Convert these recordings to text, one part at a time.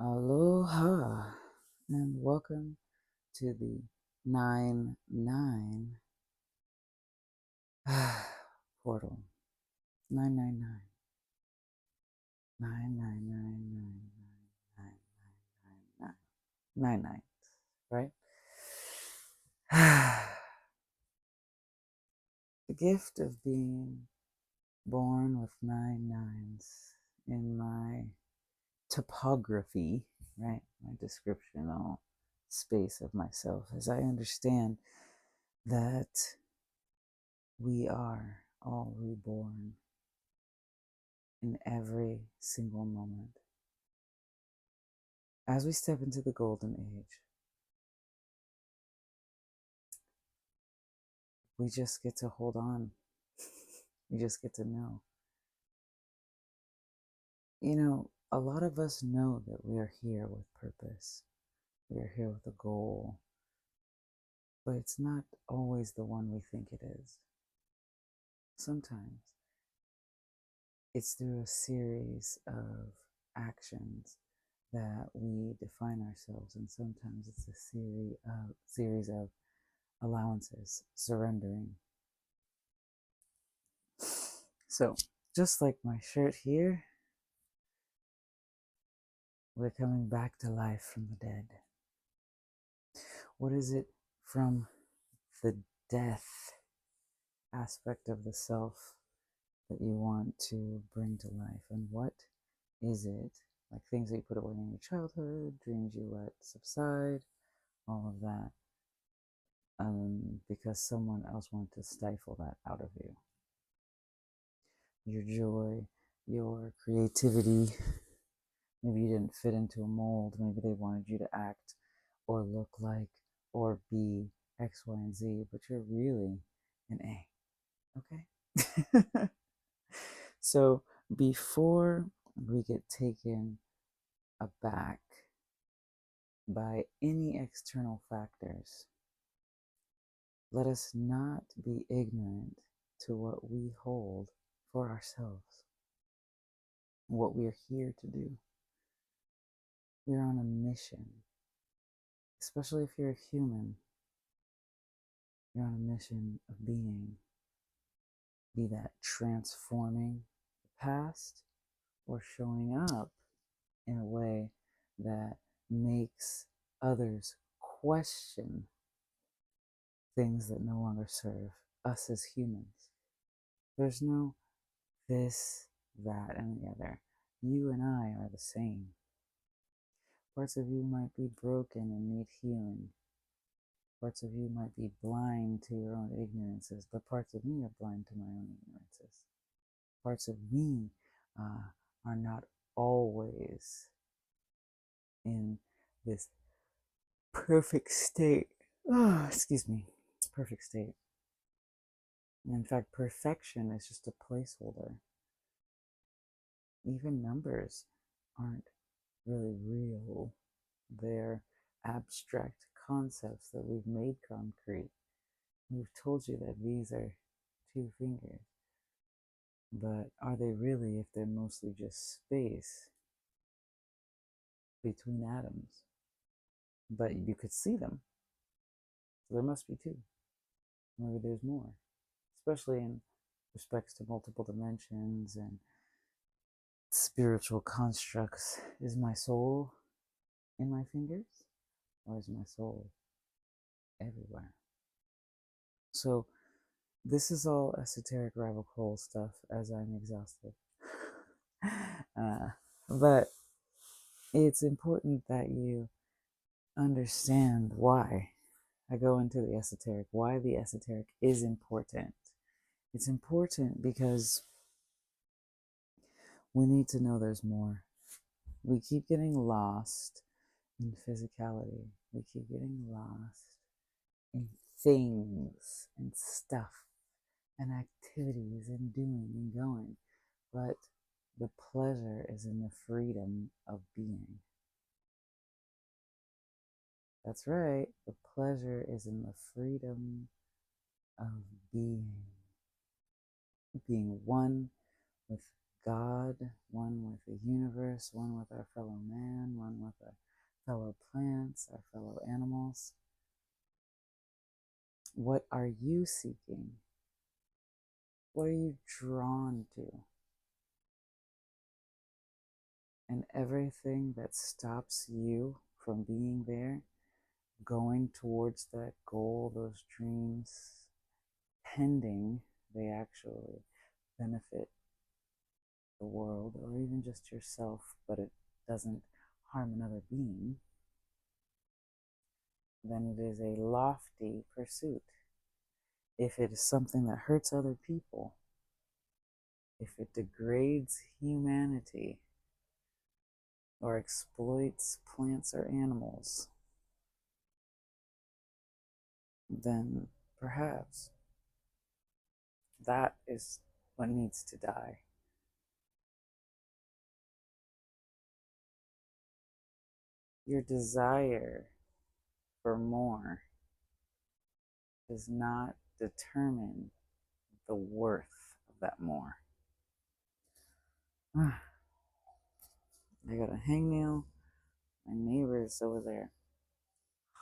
Aloha and welcome to the 9-9 portal. 999. 999. Right? The gift of being born with 9 9s in my topography, right? My descriptional space of myself, as I understand that we are all reborn in every single moment. As we step into the golden age, we just get to hold on. We just get to know. You know, a lot of us know that we are here with purpose. We are here with a goal. But it's not always the one we think it is. Sometimes it's through a series of actions that we define ourselves, and sometimes it's a series of allowances, surrendering. So, just like my shirt here, we're coming back to life from the dead. What is it from the death aspect of the self that you want to bring to life? And what is it, like things that you put away in your childhood, dreams you let subside, all of that, because someone else wanted to stifle that out of you? Your joy, your creativity. Maybe you didn't fit into a mold. Maybe they wanted you to act or look like or be X, Y, and Z, but you're really an A. Okay? So before we get taken aback by any external factors, let us not be ignorant to what we hold for ourselves, what we are here to do. We're on a mission, especially if you're a human. You're on a mission of being, be that transforming the past or showing up in a way that makes others question things that no longer serve us as humans. There's no this, that, and the other. You and I are the same. Parts of you might be broken and need healing. Parts of you might be blind to your own ignorances, but parts of me are blind to my own ignorances. Parts of me are not always in this perfect state. Oh, excuse me. Perfect state. And in fact, perfection is just a placeholder. Even numbers aren't really real. They're abstract concepts that we've made concrete. We've told you that these are 2 fingers. But are they really if they're mostly just space between atoms? But you could see them. So there must be 2. Maybe there's more. Especially in respects to multiple dimensions and spiritual constructs. Is my soul in my fingers? Or is my soul everywhere? So this is all esoteric rabbit hole stuff as I'm exhausted. But it's important that you understand why I go into the esoteric, why the esoteric is important. It's important because we need to know there's more. We keep getting lost in physicality. We keep getting lost in things and stuff and activities and doing and going. But the pleasure is in the freedom of being. That's right. The pleasure is in the freedom of being. Being one with God, one with the universe, one with our fellow man, one with our fellow plants, our fellow animals. What are you seeking? What are you drawn to? And everything that stops you from being there, going towards that goal, those dreams, pending they actually benefit the world or even just yourself, but it doesn't harm another being, then it is a lofty pursuit. If it is something that hurts other people, if it degrades humanity or exploits plants or animals, then perhaps that is what needs to die. Your desire for more does not determine the worth of that more. I got a hangnail. My neighbor's over there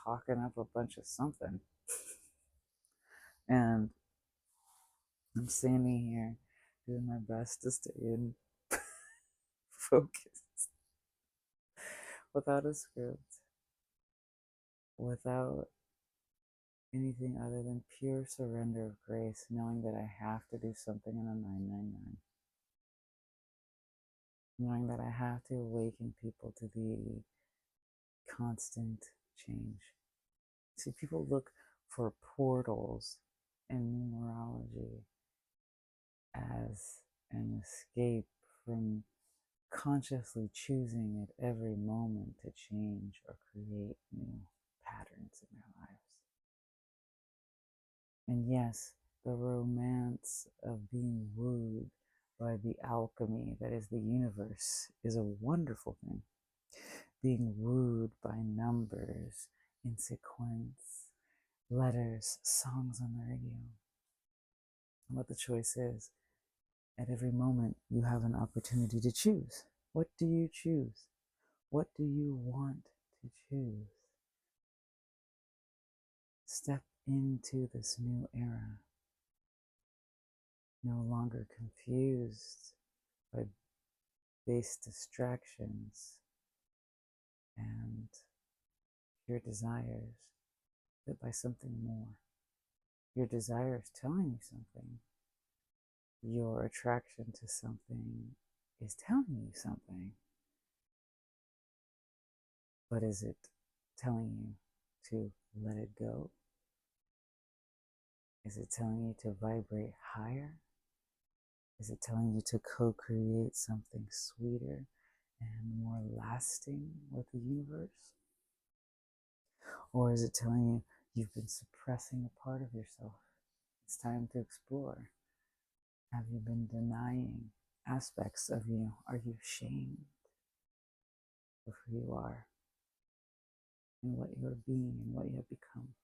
hawking up a bunch of something. And I'm standing here doing my best to stay in focus without a script, without anything other than pure surrender of grace, knowing that I have to do something in a 999. Knowing that I have to awaken people to the constant change. See, people look for portals in numerology as an escape from consciously choosing at every moment to change or create new patterns in their lives. And yes, the romance of being wooed by the alchemy that is the universe is a wonderful thing. Being wooed by numbers in sequence, letters, songs on the radio. And what the choice is, at every moment you have an opportunity to choose. What do you choose? What do you want to choose? Step into this new era, no longer confused by base distractions and your desires, but by something more. Your desire is telling you something. Your attraction to something is telling you something. But is it telling you to let it go? Is it telling you to vibrate higher? Is it telling you to co-create something sweeter and more lasting with the universe? Or is it telling you you've been suppressing a part of yourself? It's time to explore. Have you been denying aspects of you? Are you ashamed of who you are and what you're being and what you have become?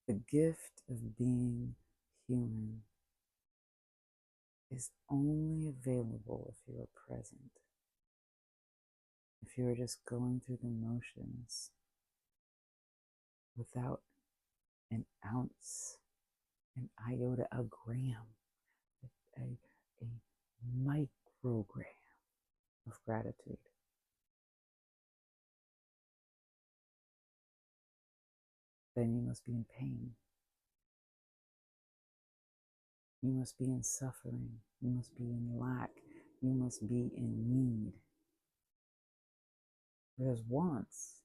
The gift of being human is only available if you are present. If you are just going through the motions without an ounce, an iota, a gram, a microgram of gratitude, then you must be in pain. You must be in suffering. You must be in lack. You must be in need. Because wants,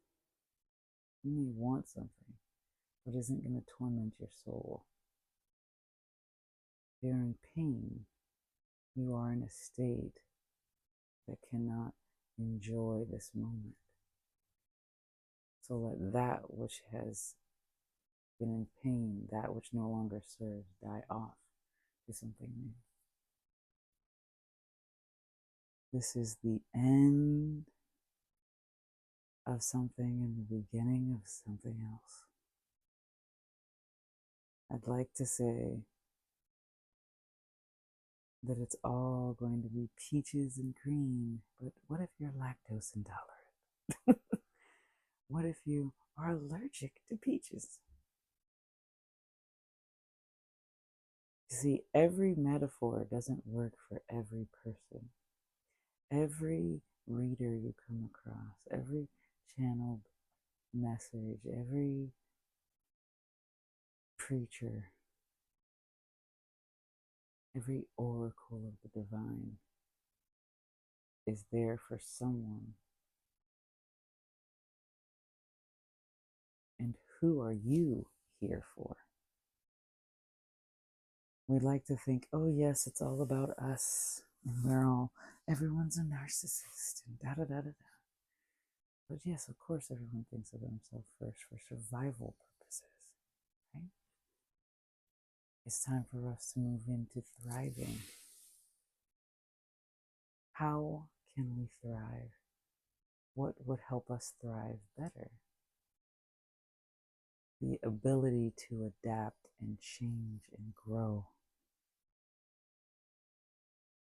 you may want something, but isn't going to torment your soul. If you're in pain, you are in a state that cannot enjoy this moment. So let that which has been in pain, that which no longer serves, die off to something new. This is the end of something and the beginning of something else. I'd like to say that it's all going to be peaches and cream, but what if you're lactose intolerant? What if you are allergic to peaches? You see, every metaphor doesn't work for every person. Every reader you come across, every channeled message, every preacher, every oracle of the divine is there for someone. And who are you here for? We like to think, oh yes, it's all about us, and everyone's a narcissist, and da da da da da. But yes, of course, everyone thinks of themselves first for survival purposes, right? It's time for us to move into thriving. How can we thrive? What would help us thrive better? The ability to adapt and change and grow.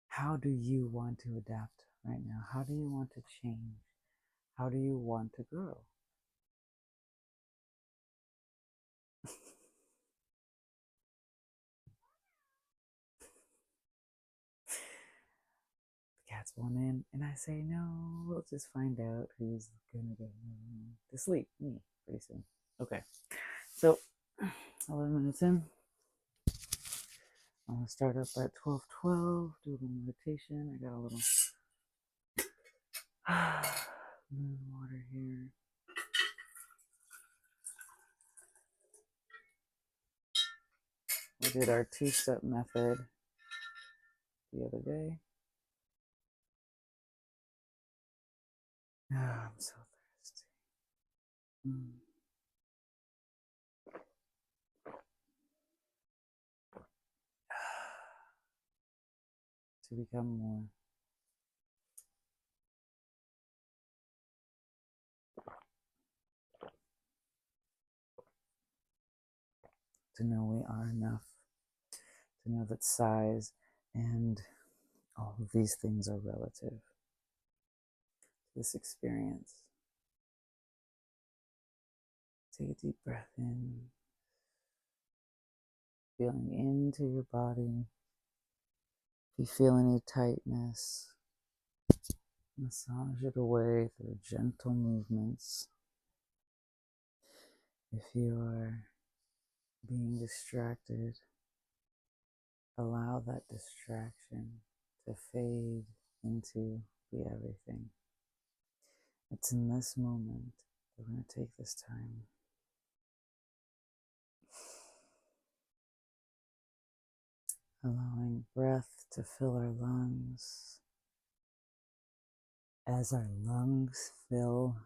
How do you want to adapt right now? How do you want to change? How do you want to grow? The cats want in, and I say, no, we'll just find out who's gonna go to sleep. Me, pretty soon. Okay, so 11 minutes in. I'm gonna start up at 12:12. Do a little meditation. I got a little moon water here. We did our two-step method the other day. Oh, I'm so thirsty. To become more to know we are enough, to know that size and all of these things are relative to this experience. Take a deep breath in, feeling into your body. If you feel any tightness, massage it away through gentle movements. If you are being distracted, allow that distraction to fade into the everything. It's in this moment we're going to take this time. Allowing breath to fill our lungs. As our lungs fill,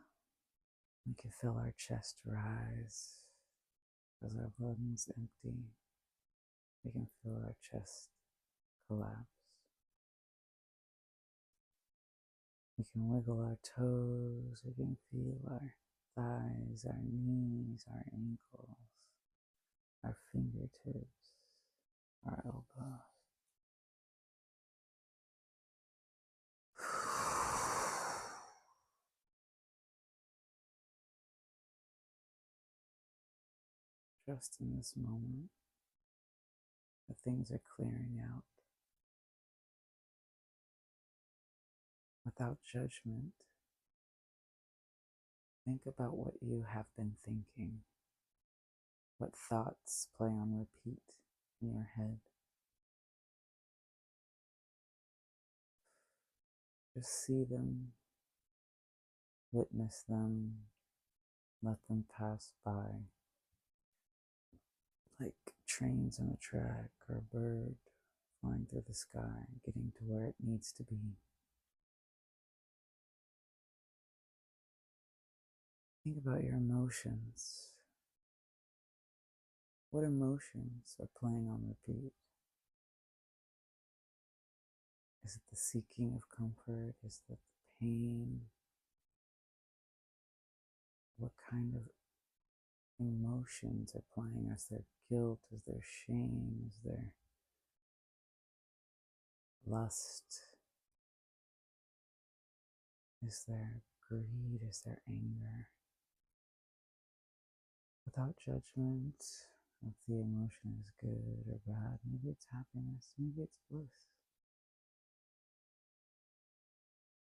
we can feel our chest rise. As our lungs empty, we can feel our chest collapse. We can wiggle our toes, we can feel our thighs, our knees, our ankles, our fingertips, our elbows. Just in this moment, the things are clearing out without judgment. Think about what you have been thinking. What thoughts play on repeat in your head. Just see them, witness them, let them pass by. Like trains on a track or a bird flying through the sky, getting to where it needs to be. Think about your emotions. What emotions are playing on repeat? Is it the seeking of comfort? Is it the pain? What kind of emotions are playing? Is there guilt? Is there shame? Is there lust? Is there greed? Is there anger? Without judgment, if the emotion is good or bad, maybe it's happiness, maybe it's bliss,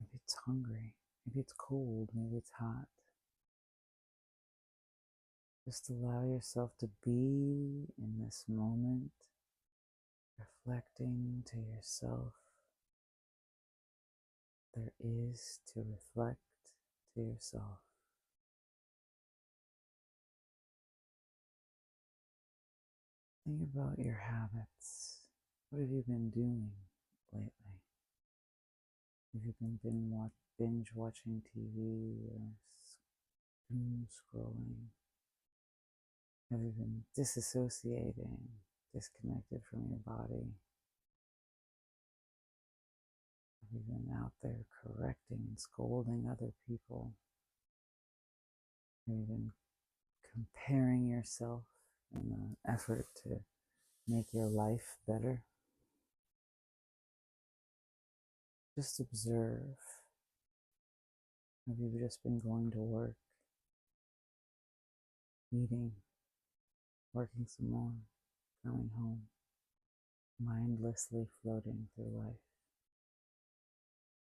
maybe it's hungry, maybe it's cold, maybe it's hot. Just allow yourself to be in this moment, reflecting to yourself. There is to reflect to yourself. Think about your habits. What have you been doing lately? Have you been binge watching TV or doom scrolling? Have you been disassociating, disconnected from your body? Have you been out there correcting and scolding other people? Have you been comparing yourself in an effort to make your life better? Just observe. Have you just been going to work, eating, working some more, coming home, mindlessly floating through life?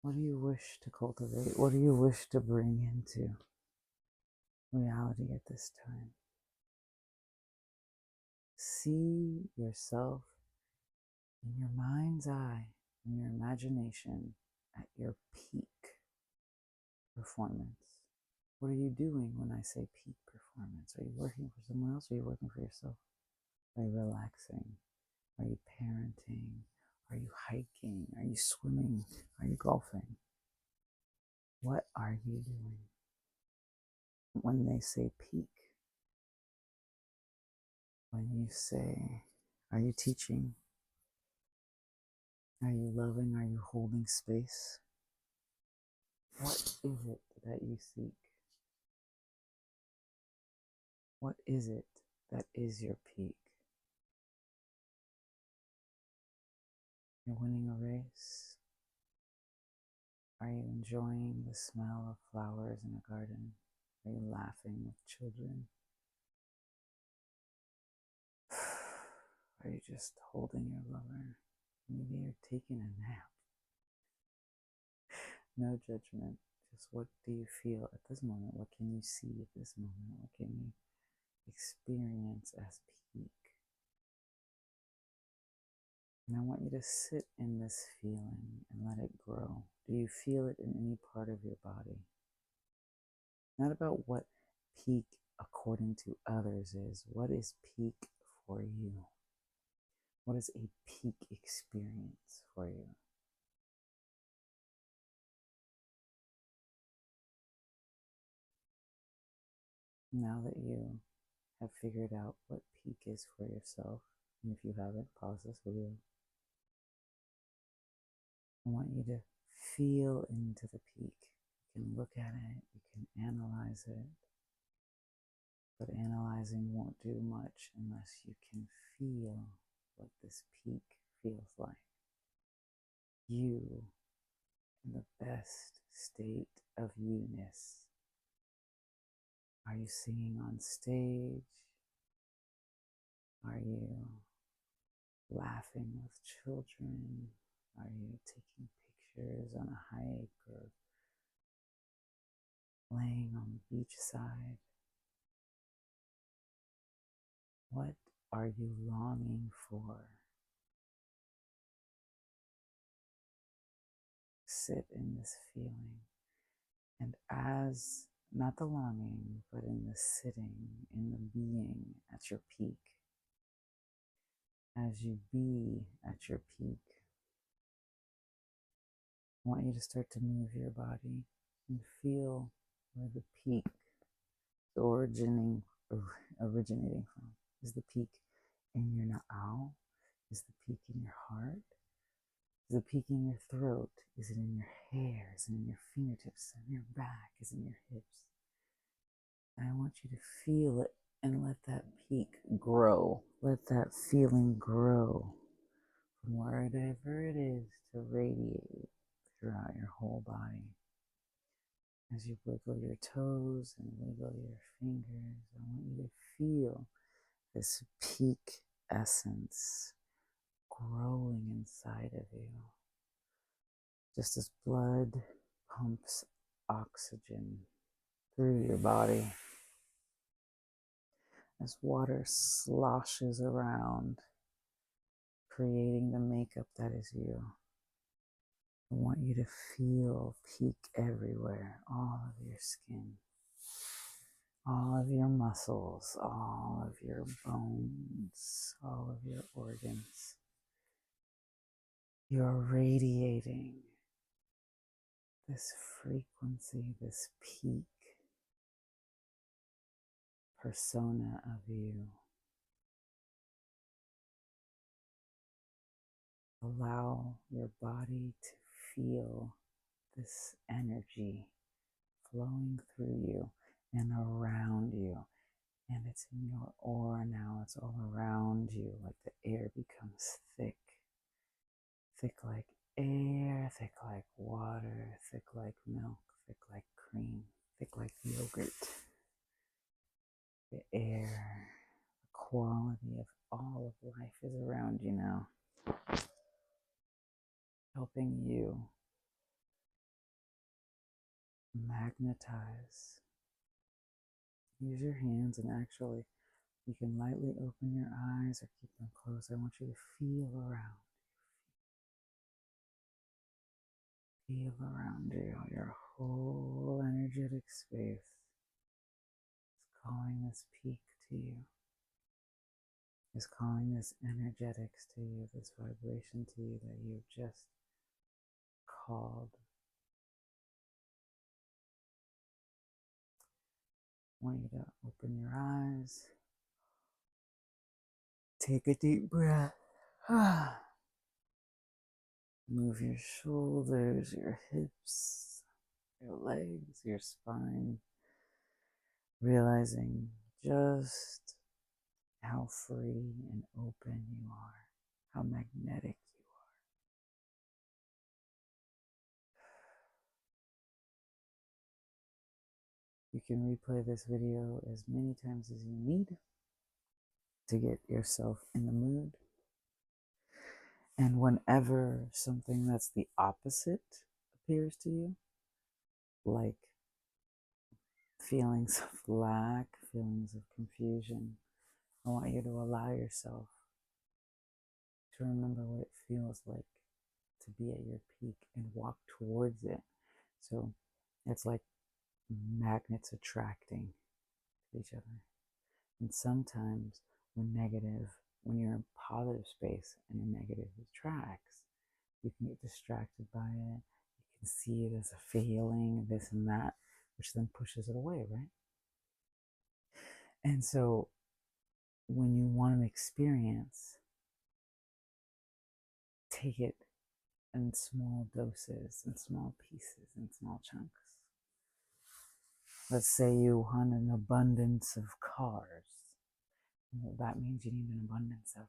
What do you wish to cultivate? What do you wish to bring into reality at this time? See yourself in your mind's eye, in your imagination, at your peak performance. What are you doing when I say peak performance? Are you working for someone else or are you working for yourself? Are you relaxing? Are you parenting? Are you hiking? Are you swimming? Are you golfing? What are you doing? When they say peak, when you say, are you teaching? Are you loving? Are you holding space? What is it that you seek? What is it that is your peak? You're winning a race? Are you enjoying the smell of flowers in a garden? Are you laughing with children? Are you just holding your lover? Maybe you're taking a nap. No judgment. Just what do you feel at this moment? What can you see at this moment? What can you experience as peak? And I want you to sit in this feeling and let it grow. Do you feel it in any part of your body? Not about what peak according to others is. What is peak for you? What is a peak experience for you? Now that you have figured out what peak is for yourself, and if you haven't, pause this video. I want you to feel into the peak. You can look at it, you can analyze it, but analyzing won't do much unless you can feel what this peak feels like. You in the best state of you-ness. Are you singing on stage? Are you laughing with children? Are you taking pictures on a hike or laying on the beach side? What are you longing for? Sit in this feeling. And as, not the longing, but in the sitting, in the being at your peak, as you be at your peak, I want you to start to move your body and feel where the peak is originating from. Is the peak in your na'au? Is the peak in your heart? Is the peak in your throat? Is it in your hair? Is it in your fingertips? Is it in your back? Is it in your hips? And I want you to feel it And let that peak grow. Let that feeling grow from wherever it is to radiate throughout your whole body. As you wiggle your toes and wiggle your fingers, I want you to feel this peak essence growing inside of you. Just as blood pumps oxygen through your body, as water sloshes around, creating the makeup that is you. I want you to feel peak everywhere, all of your skin, all of your muscles, all of your bones, all of your organs. You're radiating this frequency, this peak persona of you. Allow your body to feel this energy flowing through you and around you. And it's in your aura now. It's all around you, like the air becomes thick. Thick like air, thick like water, thick like milk, thick like cream, thick like yogurt. The air, the quality of all of life is around you now, helping you magnetize. Use your hands, and actually you can lightly open your eyes or keep them closed. I want you to feel around. Feel around you. Your whole energetic space is calling this peak to you. Is calling this energetics to you, this vibration to you that you've just called. I want you to open your eyes. Take a deep breath. Move your shoulders, your hips, your legs, your spine, realizing just how free and open you are, how magnetic you are. You can replay this video as many times as you need to get yourself in the mood. And whenever something that's the opposite appears to you, like feelings of lack, feelings of confusion, I want you to allow yourself to remember what it feels like to be at your peak and walk towards it. So it's like magnets attracting to each other. And sometimes when you're in positive space and a negative attracts, you can get distracted by it. You can see it as a feeling, this and that, which then pushes it away, right? And so when you want an experience, take it in small doses, in small pieces, in small chunks. Let's say you want an abundance of cars. Well, that means you need an abundance of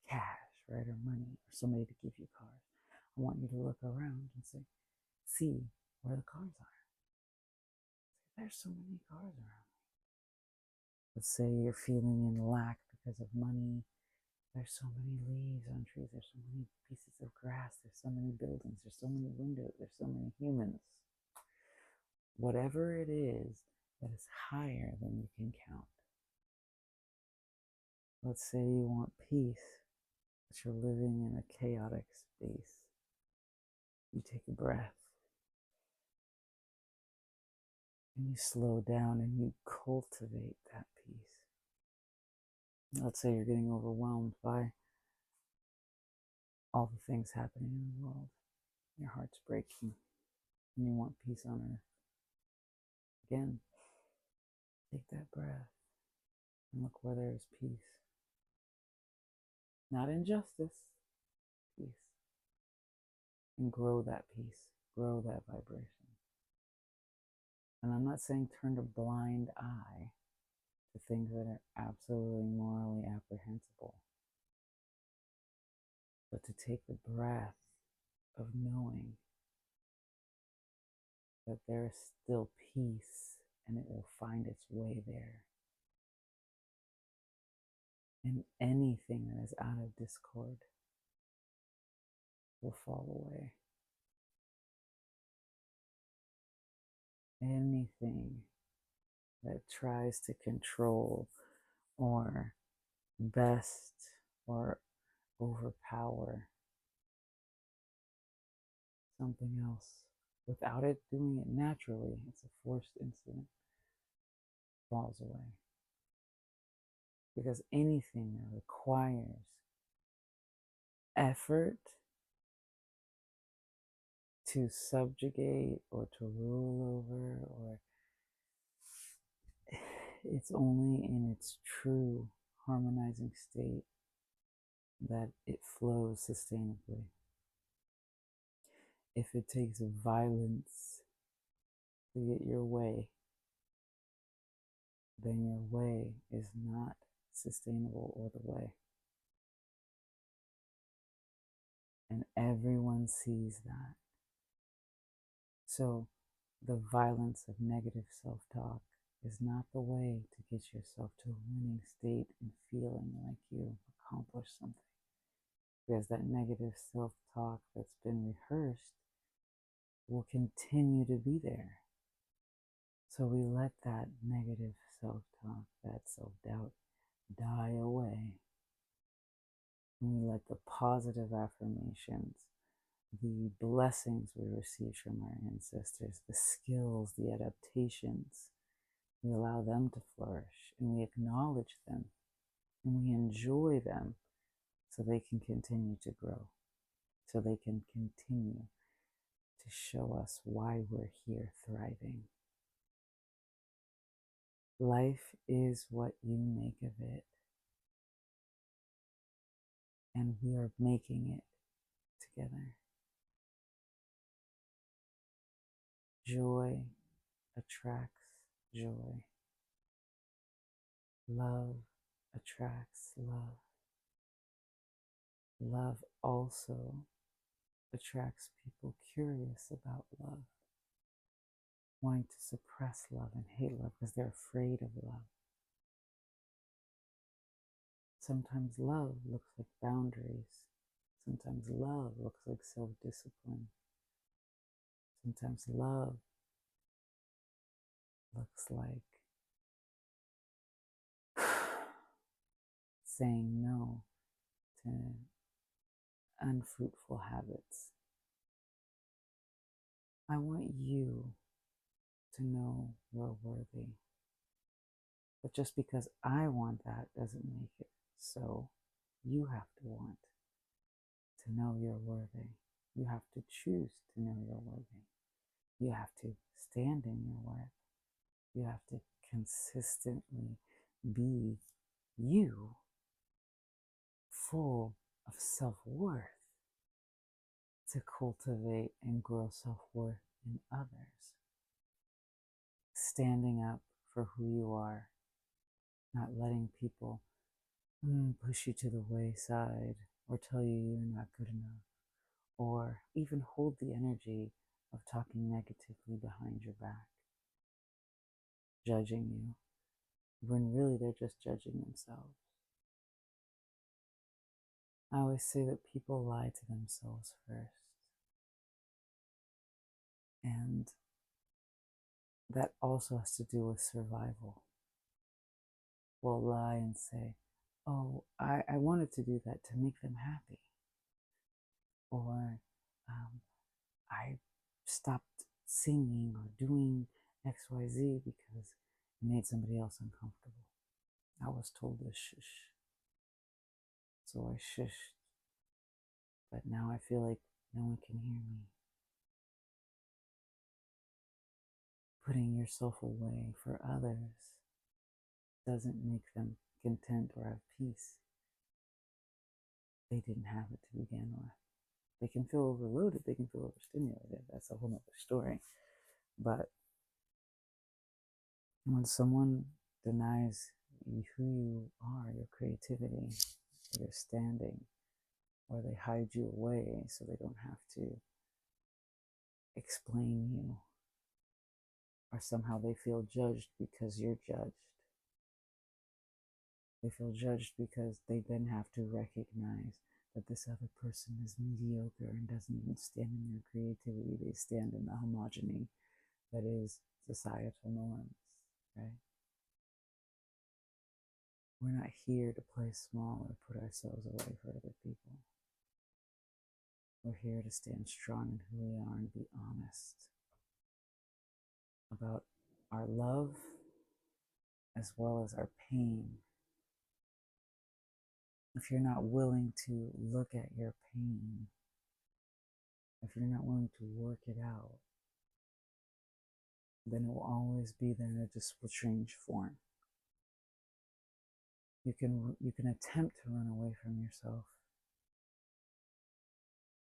cash, right, or money, or somebody to give you cars. I want you to look around and say, see where the cars are. There's so many cars around. Let's say you're feeling in lack because of money. There's so many leaves on trees. There's so many pieces of grass. There's so many buildings. There's so many windows. There's so many humans. Whatever it is that is higher than you can count. Let's say you want peace, but you're living in a chaotic space. You take a breath and you slow down and you cultivate that peace. Let's say you're getting overwhelmed by all the things happening in the world. Your heart's breaking and you want peace on earth. Again, take that breath and look where there is peace. Not injustice, peace. And grow that peace, grow that vibration. And I'm not saying turn a blind eye the things that are absolutely morally apprehensible. But to take the breath of knowing that there is still peace and it will find its way there. And anything that is out of discord will fall away. Anything that tries to control or best or overpower something else without it doing it naturally, it's a forced incident, falls away. Because anything that requires effort to subjugate or to rule over, or it's only in its true harmonizing state that it flows sustainably. If it takes violence to get your way, then your way is not sustainable or the way. And everyone sees that. So the violence of negative self-talk is not the way to get yourself to a winning state and feeling like you accomplished something. Because that negative self-talk that's been rehearsed will continue to be there. So we let that negative self-talk, that self-doubt die away. And we let the positive affirmations, the blessings we receive from our ancestors, the skills, the adaptations, we allow them to flourish, and we acknowledge them, and we enjoy them so they can continue to grow, so they can continue to show us why we're here thriving. Life is what you make of it, and we are making it together. Joy attracts joy. Love attracts love. Love also attracts people curious about love, wanting to suppress love and hate love because they're afraid of love. Sometimes love looks like boundaries. Sometimes love looks like self-discipline. Sometimes love looks like saying no to unfruitful habits. I want you to know you're worthy. But just because I want that doesn't make it so. You have to want to know you're worthy. You have to choose to know you're worthy. You have to stand in your worth. You have to consistently be you, full of self-worth, to cultivate and grow self-worth in others. Standing up for who you are, not letting people push you to the wayside or tell you you're not good enough, or even hold the energy of talking negatively behind your back, judging you, when really they're just judging themselves. I always say that people lie to themselves first. And that also has to do with survival. We'll lie and say, oh, I wanted to do that to make them happy. Or I stopped singing or doing XYZ because it made somebody else uncomfortable. I was told to shush. So I shushed. But now I feel like no one can hear me. Putting yourself away for others doesn't make them content or have peace. They didn't have it to begin with. They can feel overloaded, they can feel overstimulated. That's a whole other story. But when someone denies who you are, your creativity, your standing, or they hide you away so they don't have to explain you, or somehow they feel judged because you're judged. They feel judged because they then have to recognize that this other person is mediocre and doesn't even stand in their creativity. They stand in the homogeny that is societal norms, right? We're not here to play small or put ourselves away for other people. We're here to stand strong in who we are and be honest about our love as well as our pain. If you're not willing to look at your pain, if you're not willing to work it out, then it will always be there and it just will change form. You can attempt to run away from yourself,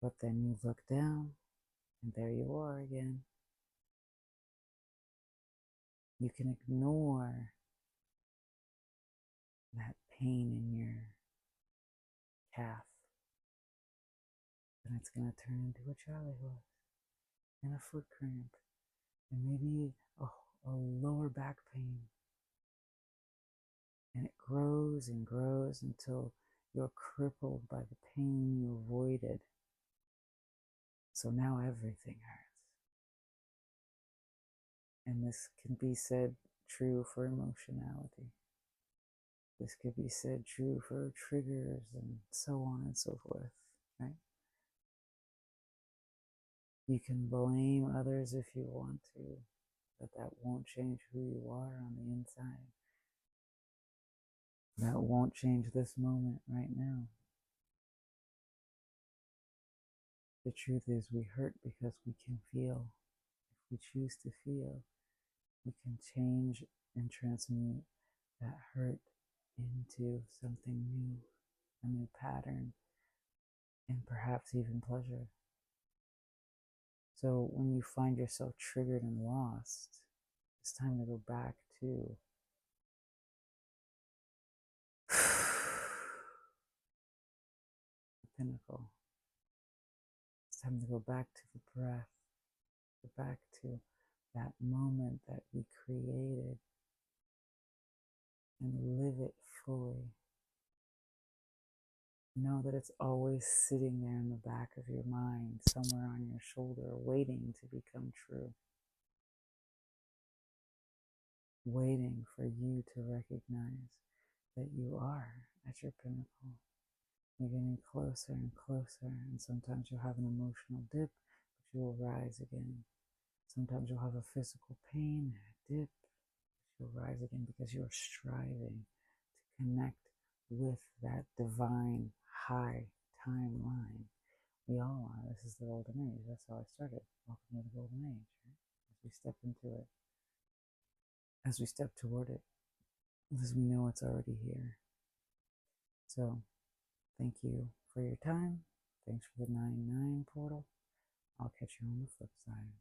but then you look down and there you are again. You can ignore that pain in your calf, and it's going to turn into a charley horse and a foot cramp and maybe a lower back pain. And it grows and grows until you're crippled by the pain you avoided. So now everything hurts. And this can be said true for emotionality. This could be said true for triggers and so on and so forth, right? You can blame others if you want to, but that won't change who you are on the inside. That won't change this moment right now. The truth is we hurt because we can feel. If we choose to feel, we can change and transmute that hurt into something new, a new pattern, and perhaps even pleasure. So when you find yourself triggered and lost, it's time to go back to the pinnacle. It's time to go back to the breath, go back to that moment that we created and live it fully. Know that it's always sitting there in the back of your mind, somewhere on your shoulder, waiting to become true. Waiting for you to recognize that you are at your pinnacle. You're getting closer and closer, and sometimes you'll have an emotional dip, but you will rise again. Sometimes you'll have a physical pain, a dip, but you'll rise again because you're striving to connect with that divine high timeline. We all are. This is the golden age. That's how I started. Welcome to the golden age, right? As we step into it, as we step toward it, because we know it's already here. So, thank you for your time. Thanks for the 9-9 portal. I'll catch you on the flip side.